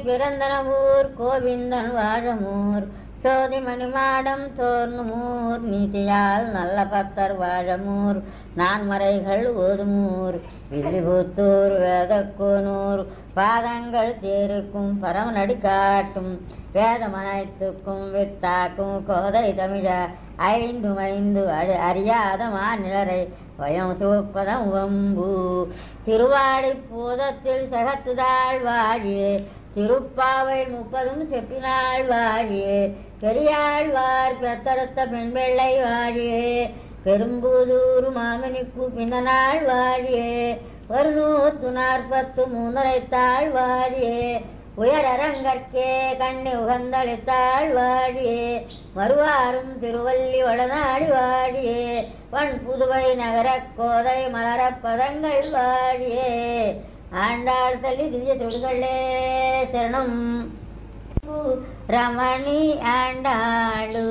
பிறந்தன ஊர் கோவிந்தன் வாழமூர் சோதிமணி மாடம் தோர்ணுமூர் நீதியால் நல்ல பக்தர் வாழமூர் நான்மறைகள் ஓதுமூர் வில்லிபுத்தூர் வேதக்கூனூர் பாதங்கள் தேருக்கும் பரமநடி காட்டும் வேதமனைத்துக்கும் வித்தாக்கும் கோதை தமிழ ஐந்து அறியாத மாநிலரை வயம் சூப்பதம் வம்பு திருவாடி பூதத்தில் சகத்துதாள் வாழியே திருப்பாவை 30 செப்பினாள் வாழியே பெரியாழ்வார் பெத்தெடுத்த பெண் வெள்ளை வாழியே பெரும்புதூர் மாமனிக்கு பின்னநாள் வாழியே 143 வாழியே உயரரங்கற்கே கண்ணி உகந்தளித்தாள் வாழியே மறுவாரும் திருவள்ளி வளநாடி வாழியே பண் புதுவை நகர கோதை மலரப் பதங்கள் வாழியே ஆண்டாள் தள்ளி திவ்ய தொடுகளே சரணம் ரமணி ஆண்டாளு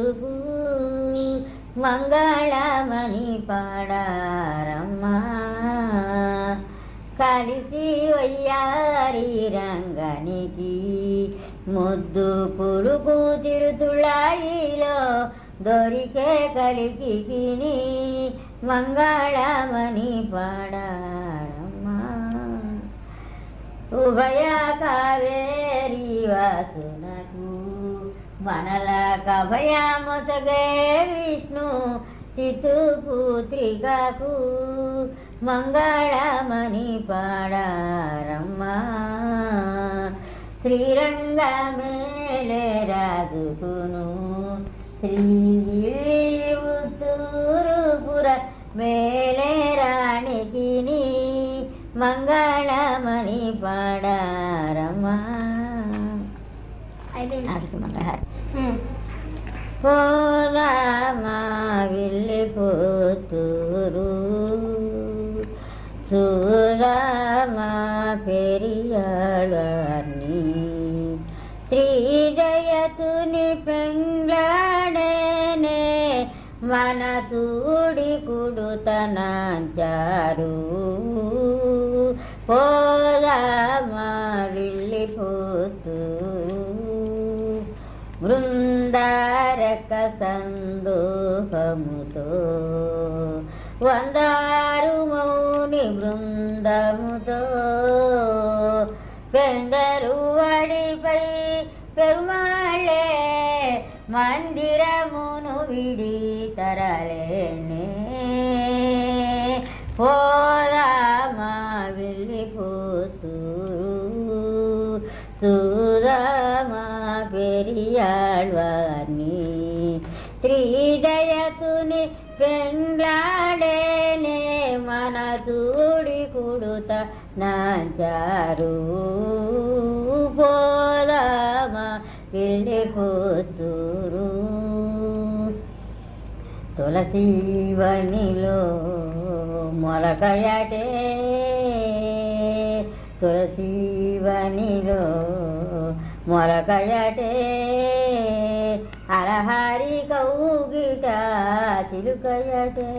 మంగళమణి పాడారమ్మా కలిసి వయ్యారి రంగనికి ముద్దు పురుగు తిరుతుళాయిలో దొరికే కలికిని మంగళమణి పాడారమ్మా ఉభయ కావేరి వాసునకు మనల కభయామొసగే విష్ణు చిత్తుపుత్రికకు మంగళమణి పాడారమ్మా శ్రీరంగమేలే రాజుకును శ్రీవిల్లిపుత్తూరుపుర మేలే రాణికిని మంగళమణి పాడారమ్మా పోదామా విల్లిపుత్తూరు చూదామా పెరియాళ్ళని శ్రీజయతుని పెండ్లాడేనే మన తూడి కుడుతనాంచారు పోదామా విల్లిపుత్తూరు బృందారక సందోహముతో వందారు మౌని బృందముతో పెండరు అడిపై పెరుమాళే మందిరమును విడి తరలేనే పోదామా విల్లిపుత్తూరు చూదామా పెరియాళ్ళవారిని శ్రీజయతుని పెండ్లాడేనే మన తూడి కుడుత నాంచారు పోదామా విల్లిపుత్తూరు తులసీవనిలో మొలకయటే తులసీవనిలో మొలకయటే అలహారి కౌగిట చిలుకయటే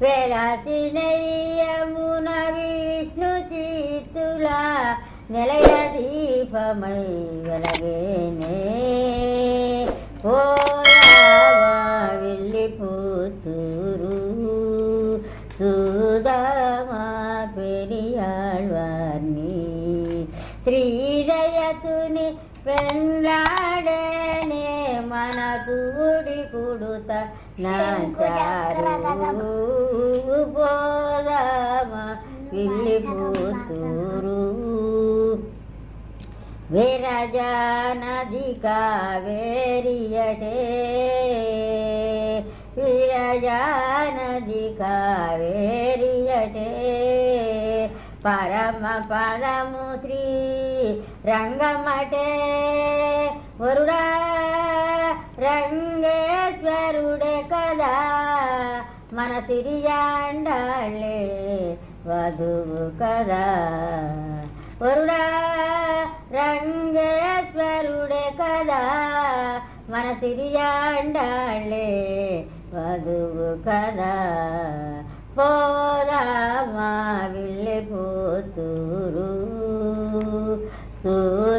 వేలాసి నెయ్యమున విష్ణు చిత్తుల నిలయ దీపమై వెలగేనే పోదామా విల్లిపుత్తూరు చూదామా పెరియాళ్ళవారిని శ్రీజయతుని పెండ్లాడేనే మన తూడి కుడుత నాంచారు పోదామా విల్లిపుత్తూరు విరజానది కావేరియటే విరజానది కావేరియటే పరమ పరము శ్రీ రంగమటే వరుడా రంగేశ్వరుడే కదా మన సిరియాండాళ్ళే వధువు కదా వరుడా రంగేశ్వరుడే కదా మన సిరియాండాళ్ళే వధువు కదా పోదామా విల్లిపుత్తూరు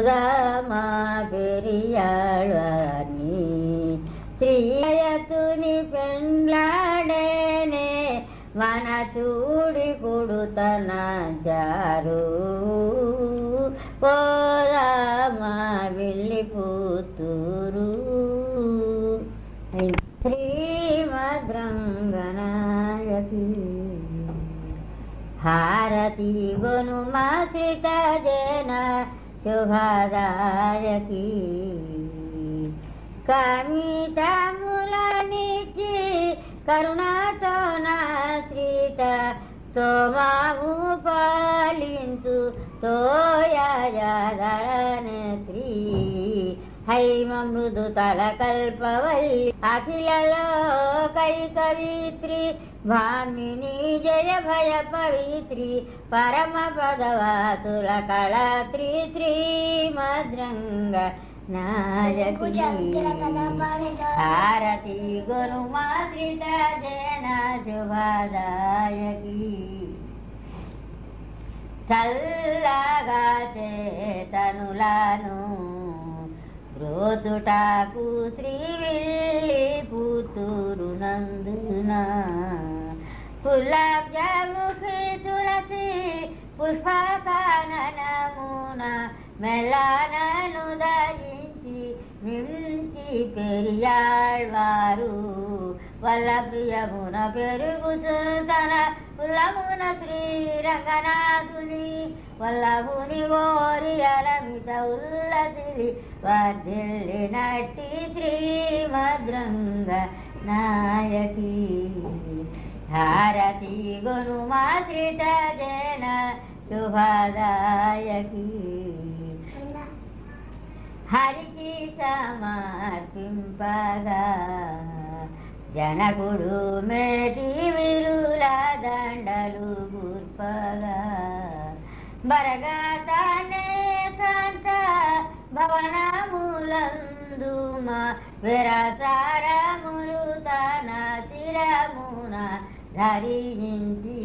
போదామా పెరియాళ్ళని శ్రీయతుని పెండ్లాడేనే మన చూడి కొడుతన జారు పోదామా వెళ్ళిపోతురు శ్రీమద్రంగనాయకి హారతి గుణమాశ్రిత జన శుభదాయకి కమితములనిచ్చి కరుణాతో నాశ్రిత తోమావు పాలించు తోయాదరనశ్రీ హైమ మృదు తల కల్పవల్లి అఖిలలో కై కవిత్రి భామిని జయ భయ పవిత్రి పరమ పదవాతుల కళాత్రి శ్రీమద్రంగ నాయకి హారతి గురుమాశ్రిత జన శుభదాయకి చల్లగా చేతనులను బ్రోతుటాకు శ్రీవిల్లి పుత్తూరు నందున పులబ్జముఖి తులసి పుష్పకాననమున మెల్లనను దయించి మించి పెరియాళ్వారు వల్ల ప్రియమున పెరుగుచుతన ఉల్లమున శ్రీరంగనాథుని వల్లభుని గోరి అలమిత ఉల్లసిలి వర్ధిల్లి నట్టి శ్రీమద్రంగ నాయకి హారతి గుణమాశ్రిత జన శుభదాయకి హరికి సమర్పింపగా జనకుడు మేటి విరుల దండలు గుర్పగా బరగా తానే కాంత భవనములందుమ విరసారములు తన శిరమున ధరించి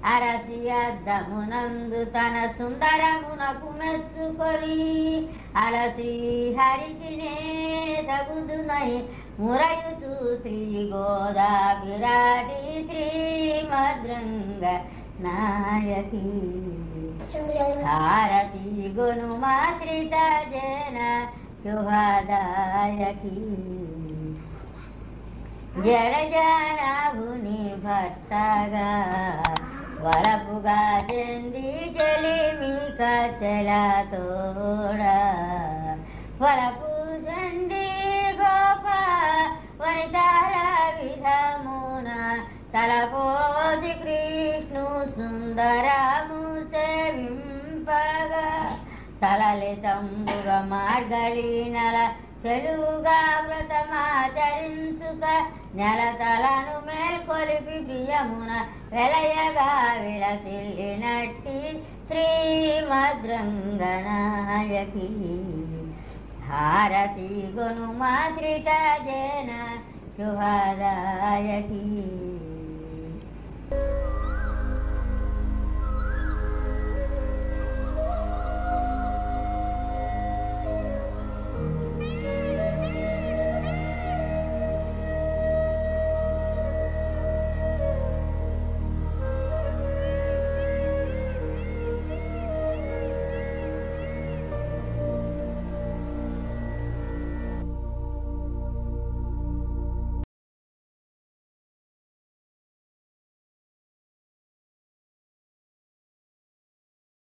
అరసి అద్దమునందు తన సుందరమునకు మెచ్చుకొని అలసి హరికి నే తగుదునై మురయుతూ శ్రీ గోదా విరాటి శ్రీమద్రంగ నాయకి హారతి గుణమాశ్రిత జన శుభదాయకి జరజానాభుని భర్తగా వలపుగా చెంది చెలిమి కచ్చల తోడా వలపు చండి గోప వనితల విధమున తలపోసి కృష్ణు సుందరము సేవింపగా తలలితంబుగ మార్గళి నల తెలుగుగా వ్రతమాచరించుక నెలతలను మేల్కొలిపి ప్రియమున వెలయగా విలసిల్లినట్టి శ్రీమద్రంగ నాయకి హారతి గుణమాశ్రిత జన శుభదాయకి